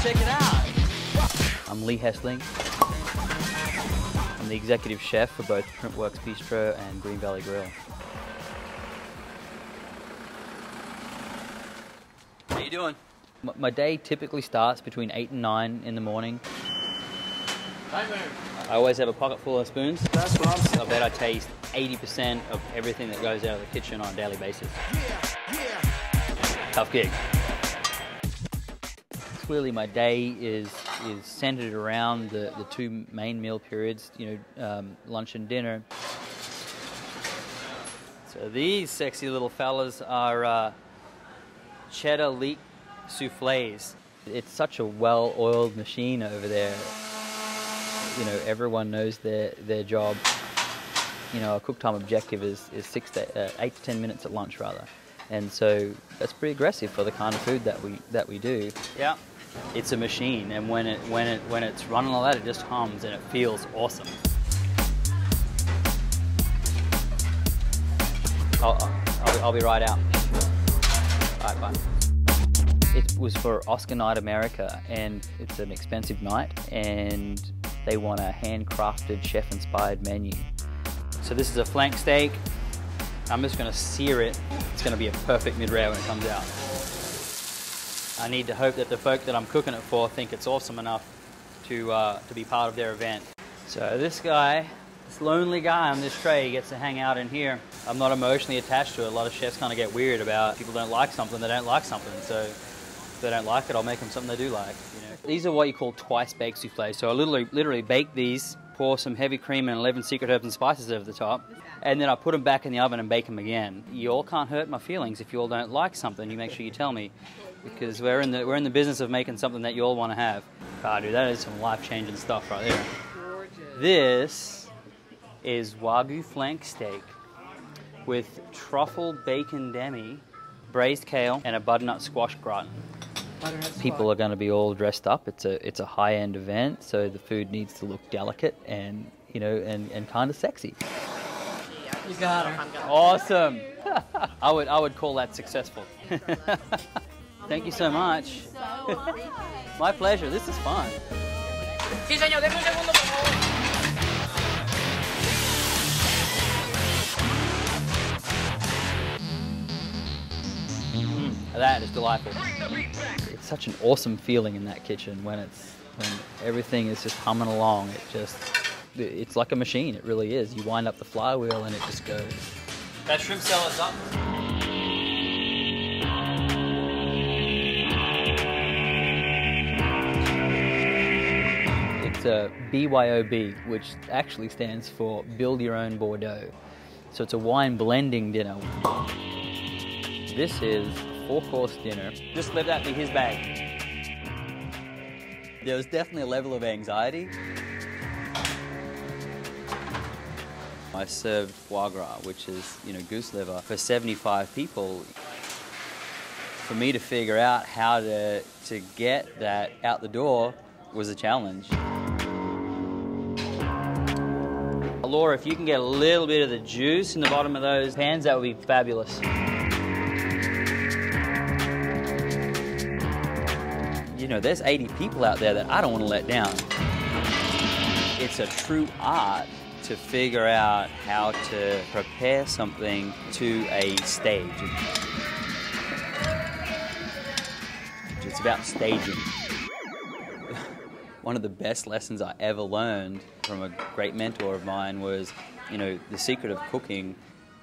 check it out. I'm Leigh Hesling. I'm the executive chef for both Printworks Bistro and Green Valley Grill. How you doing? My day typically starts between 8 and 9 in the morning. I always have a pocket full of spoons. That's what I'm saying. I bet I taste 80% of everything that goes out of the kitchen on a daily basis. Tough gig. Clearly my day is centered around the two main meal periods, lunch and dinner. So these sexy little fellas are cheddar leek soufflés. It's such a well-oiled machine over there. You know, everyone knows their job. You know, our cook time objective is 8 to 10 minutes at lunch rather. And so that's pretty aggressive for the kind of food that we do. Yeah. It's a machine, and when it's running like that, it just hums and it feels awesome. I'll be right out. All right, bye. It was for Oscar Night America, and it's an expensive night, and they want a handcrafted, chef-inspired menu. So this is a flank steak. I'm just going to sear it. It's going to be a perfect mid-rare when it comes out. I need to hope that the folk that I'm cooking it for think it's awesome enough to be part of their event. So this guy, this lonely guy on this tray, gets to hang out in here. I'm not emotionally attached to it. A lot of chefs kind of get weird about people don't like something, they don't like something. So if they don't like it, I'll make them something they do like. You know? These are what you call twice-baked soufflés. So I literally bake these, pour some heavy cream and 11 secret herbs and spices over the top, and then I put them back in the oven and bake them again. You all can't hurt my feelings. If you all don't like something, you make sure you tell me, because we're in the business of making something that you all want to have. Ah, dude, that is some life-changing stuff right there. Gorgeous. This is Wagyu flank steak with truffle bacon demi, braised kale, and a butternut squash gratin. People are going to be all dressed up. It's a high-end event, so the food needs to look delicate and and kind of sexy. You got her. Awesome. I would call that successful. Thank you so much. My pleasure. This is fun. Sí, señor. Deme un segundo, por favor. That is delightful. It's such an awesome feeling in that kitchen when everything is just humming along. It's like a machine. It really is. You wind up the flywheel and it just goes. That shrimp salad's up. It's a BYOB, which actually stands for Build Your Own Bordeaux. So it's a wine blending dinner. This is a 4-course dinner. Just let that be his bag. There was definitely a level of anxiety. I served foie gras, which is, goose liver, for 75 people. For me to figure out how to get that out the door was a challenge. Laura, if you can get a little bit of the juice in the bottom of those pans, that would be fabulous. There's 80 people out there that I don't want to let down. It's a true art to figure out how to prepare something to a stage. It's about staging. One of the best lessons I ever learned from a great mentor of mine was, the secret of cooking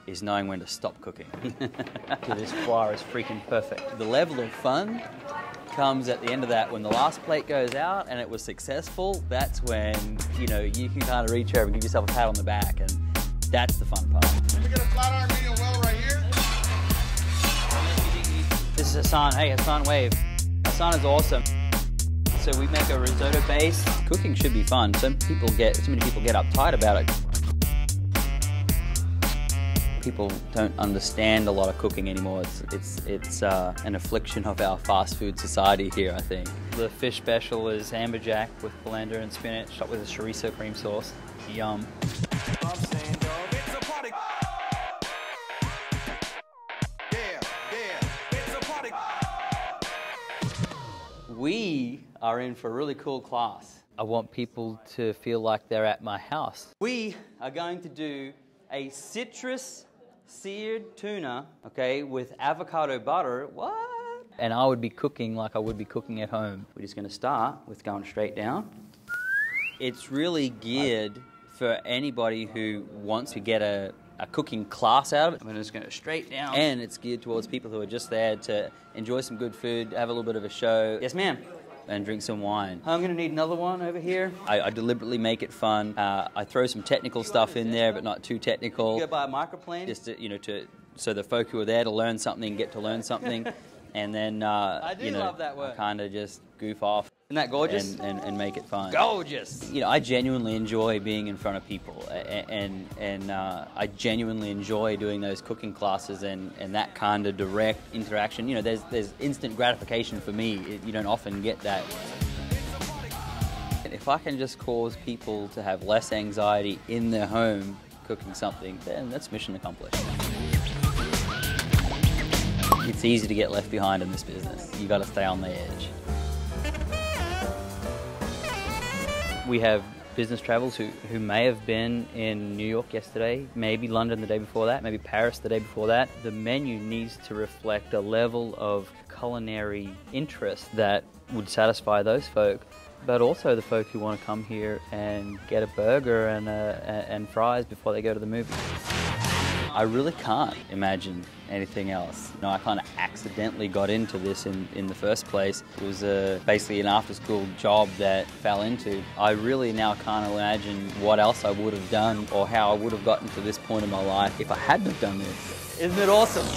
is knowing when to stop cooking. This foie is freaking perfect. The level of fun comes at the end of that when the last plate goes out and it was successful. That's when, you can kind of reach over and give yourself a pat on the back, and that's the fun part. Can we get a flat iron medium well right here? This is Hassan. Hey, Hassan, wave. Hassan is awesome. So we make a risotto base. Cooking should be fun. So many people get uptight about it. People don't understand a lot of cooking anymore. It's an affliction of our fast food society here, I think. The fish special is amberjack with polenta and spinach, topped with a chorizo cream sauce. Yum. We are in for a really cool class. I want people to feel like they're at my house. We are going to do a citrus seared tuna, okay, with avocado butter. What? And I would be cooking like I would be cooking at home. We're just going to start with going straight down. It's really geared for anybody who wants to get a cooking class out of it. I'm just going to straight down. And it's geared towards people who are just there to enjoy some good food, have a little bit of a show. Yes, ma'am. And drink some wine. I'm going to need another one over here. I deliberately make it fun. I throw some technical stuff in there, but not too technical. You go by a microplane, just to, so the folk who are there to learn something get to learn something. And then, I love that word. Kind of just goof off. Isn't that gorgeous? And make it fun. Gorgeous! I genuinely enjoy being in front of people, and I genuinely enjoy doing those cooking classes and that kind of direct interaction. There's instant gratification for me. You don't often get that. If I can just cause people to have less anxiety in their home cooking something, then that's mission accomplished. It's easy to get left behind in this business. You got to stay on the edge. We have business travelers who may have been in New York yesterday, maybe London the day before that, maybe Paris the day before that. The menu needs to reflect a level of culinary interest that would satisfy those folk, but also the folk who want to come here and get a burger and fries before they go to the movie. I really can't imagine anything else. I kind of accidentally got into this in the first place. It was basically an after-school job that fell into. I really now can't imagine what else I would have done or how I would have gotten to this point in my life if I hadn't have done this. Isn't it awesome?